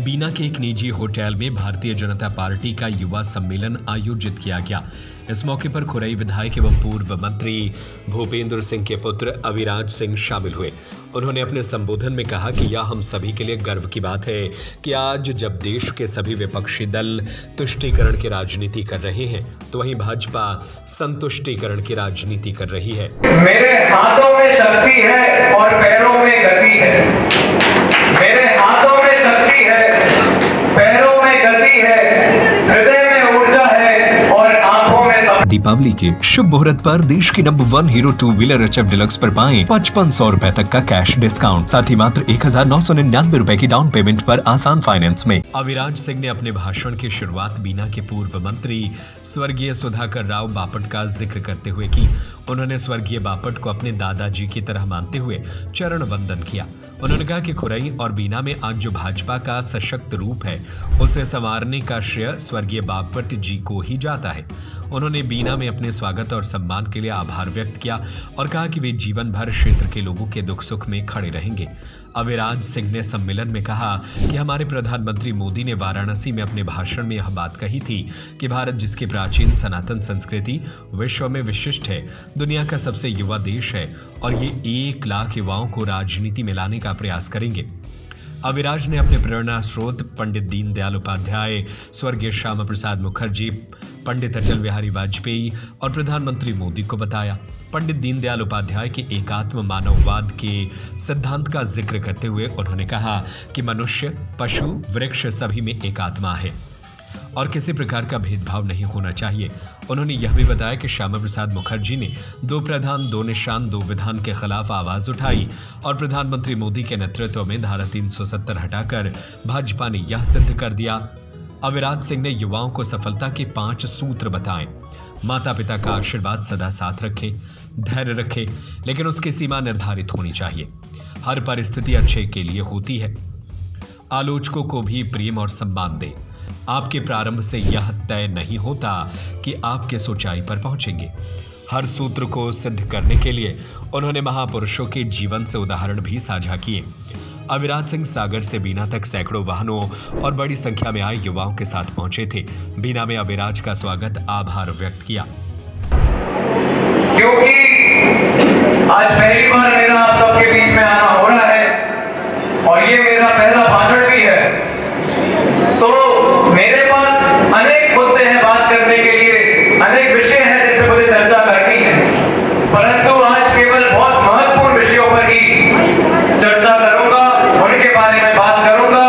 बीना के एक निजी होटल में भारतीय जनता पार्टी का युवा सम्मेलन आयोजित किया गया। इस मौके पर खुरई विधायक एवं पूर्व मंत्री भूपेंद्र सिंह के पुत्र अविराज सिंह शामिल हुए। उन्होंने अपने संबोधन में कहा कि यह हम सभी के लिए गर्व की बात है कि आज जब देश के सभी विपक्षी दल तुष्टीकरण की राजनीति कर रहे हैं तो वहीं भाजपा संतुष्टीकरण की राजनीति कर रही है। मेरे हाथों में शक्ति है और पैरों में गति है। मेरे हाथों में शक्ति है, पैरों में गति है, हृदय में ऊर्जा है और आंखों में दीपावली के शुभ मुहूर्त पर देश की number 1 hero 2 wheeler HF deluxe पर पाएं 5500 रुपए तक का कैश डिस्काउंट, साथ ही मात्र 1999 रुपए की डाउन पेमेंट पर आसान फाइनेंस में। अविराज सिंह ने अपने भाषण की शुरुआत बीना के पूर्व मंत्री स्वर्गीय सुधाकर राव बापट का जिक्र करते हुए की। उन्होंने स्वर्गीय बापट को अपने दादाजी की तरह मानते हुए चरण वंदन किया। उन्होंने कहा कि खुरई और बीना में आज जो भाजपा का सशक्त रूप है उसे संवारने का श्रेय स्वर्गीय बापट जी को ही जाता है। उन्होंने बीना में अपने स्वागत और सम्मान के लिए आभार व्यक्त किया और कहा कि वे जीवन भर क्षेत्र के लोगों के दुख सुख में खड़े रहेंगे। अविराज सिंह ने सम्मेलन में कहा कि हमारे प्रधानमंत्री मोदी ने वाराणसी में अपने भाषण में यह बात कही थी कि भारत जिसकी प्राचीन सनातन संस्कृति विश्व में विशिष्ट है, दुनिया का सबसे युवा देश है और ये 1 लाख युवाओं को राजनीति में लाने का प्रयास करेंगे। अविराज ने अपने प्रेरणा स्रोत पंडित दीनदयाल उपाध्याय, स्वर्गीय श्यामा प्रसाद मुखर्जी, पंडित अटल बिहारी वाजपेयी और प्रधानमंत्री मोदी को बताया। पंडित दीनदयाल उपाध्याय के एकात्म मानववाद के सिद्धांत का जिक्र करते हुए उन्होंने कहा कि मनुष्य, पशु, वृक्ष सभी में एक आत्मा है और किसी प्रकार का भेदभाव नहीं होना चाहिए। उन्होंने यह भी बताया कि श्यामा प्रसाद मुखर्जी ने 2 प्रधान 2 निशान 2 विधान के खिलाफ आवाज उठाई और प्रधानमंत्री मोदी के नेतृत्व में धारा 370 हटाकर भाजपा ने यह सिद्ध कर दिया। अविराज सिंह ने युवाओं को सफलता के 5 सूत्र बताए। माता पिता का आशीर्वाद सदा साथ रखे, धैर्य रखे, लेकिन उसकी सीमा निर्धारित होनी चाहिए। हर परिस्थिति अच्छे के लिए होती है। आलोचकों को भी प्रेम और सम्मान दे। आपके प्रारंभ से यह तय नहीं होता कि आप किस ऊंचाई पर पहुंचेंगे। हर सूत्र को सिद्ध करने के लिए उन्होंने महापुरुषों के जीवन से उदाहरण भी साझा किए। अविराज सिंह सागर से बीना तक सैकड़ों वाहनों और बड़ी संख्या में आए युवाओं के साथ पहुंचे थे। बीना में अविराज का स्वागत आभार व्यक्त किया। क्योंकि आज पहली बार मेरा आप सबके बीच में आना हो रहा है और ये मेरा पहला भाषण भी है, तो मेरे पास अनेक मुद्दे हैं बात करने के लिए, अनेक विषय हैं जिन पर मुझे चर्चा करनी है, परंतु आज केवल बहुत महत्वपूर्ण विषयों पर ही चर्चा करूंगा, उनके बारे में बात करूंगा।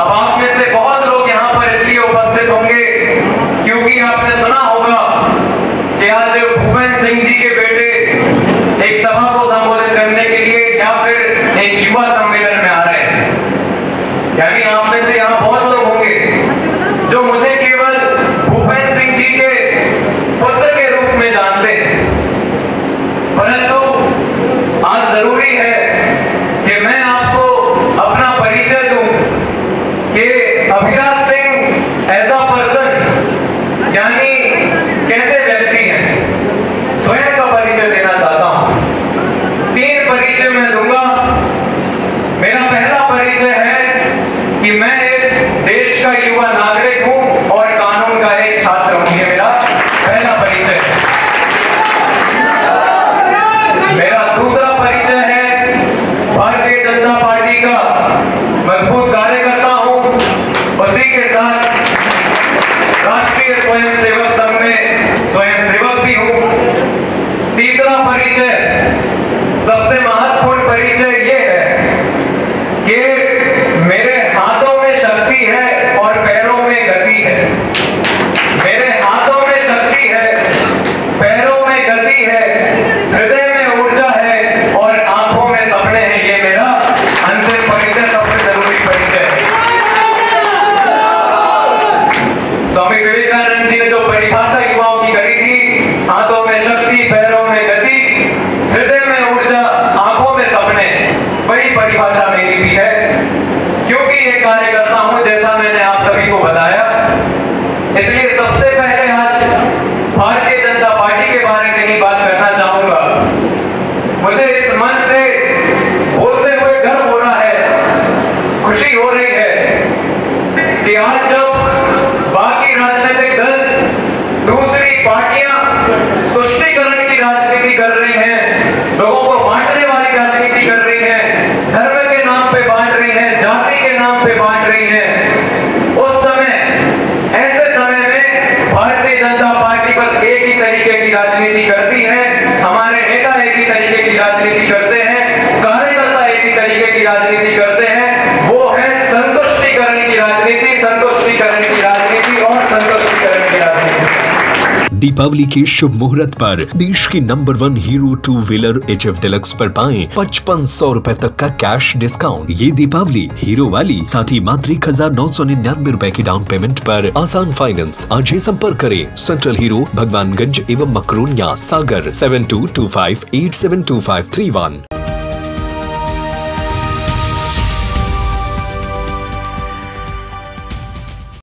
अब आप में से बहुत लोग यहाँ पर इसलिए उपस्थित होंगे क्योंकि आपने सुना होगा कि आज भूपेंद्र सिंह जी के बेटे एक सभा को संबोधित करने के लिए या फिर एक युवा सम्मेलन में आ रहे हैं। यानी आप में से यहाँ बहुत लोग होंगे जो मुझे केवल भूपेंद्र सिंह जी के पुत्र के रूप में जानते हैं, परंतु आज जरूरी है कि मैं आपको अपना परिचय दूं कि Aviraj Singh as a person यानी कैसे व्यक्ति हैं, स्वयं का परिचय देना चाहता हूं। 3 परिचय मैं दूंगा। मेरा पहला परिचय है कि मैं इस कि आज जब बाकी राजनीतिक दल, दूसरी पार्टियां तुष्टीकरण की राजनीति कर रही हैं, लोगों को बांटने वाली राजनीति कर रही हैं, धर्म के नाम पे बांट रही हैं, जाति के नाम पे बांट रही हैं, उस समय, ऐसे समय में भारतीय जनता पार्टी बस एक ही तरीके की राजनीति करती है, हमारे नेता एक ही तरीके की राजनीति करते हैं, कार्यकर्ता एक ही तरीके की राजनीति करते हैं, वो है संतुष्टीकरण की राजनीति, संतुष्टीकरण की राजनीति और संतुष्टीकरण की राजनीति। दीपावली के शुभ मुहूर्त पर देश की number 1 hero 2 wheeler HF deluxe पर पाएं 5500 रुपए तक का कैश डिस्काउंट। ये दीपावली हीरो वाली, साथ ही मात्र 1999 रुपए की डाउन पेमेंट पर आसान फाइनेंस। आज ही संपर्क करें सेंट्रल हीरो, भगवानगंज एवं मकरोनिया, सागर 7225872531।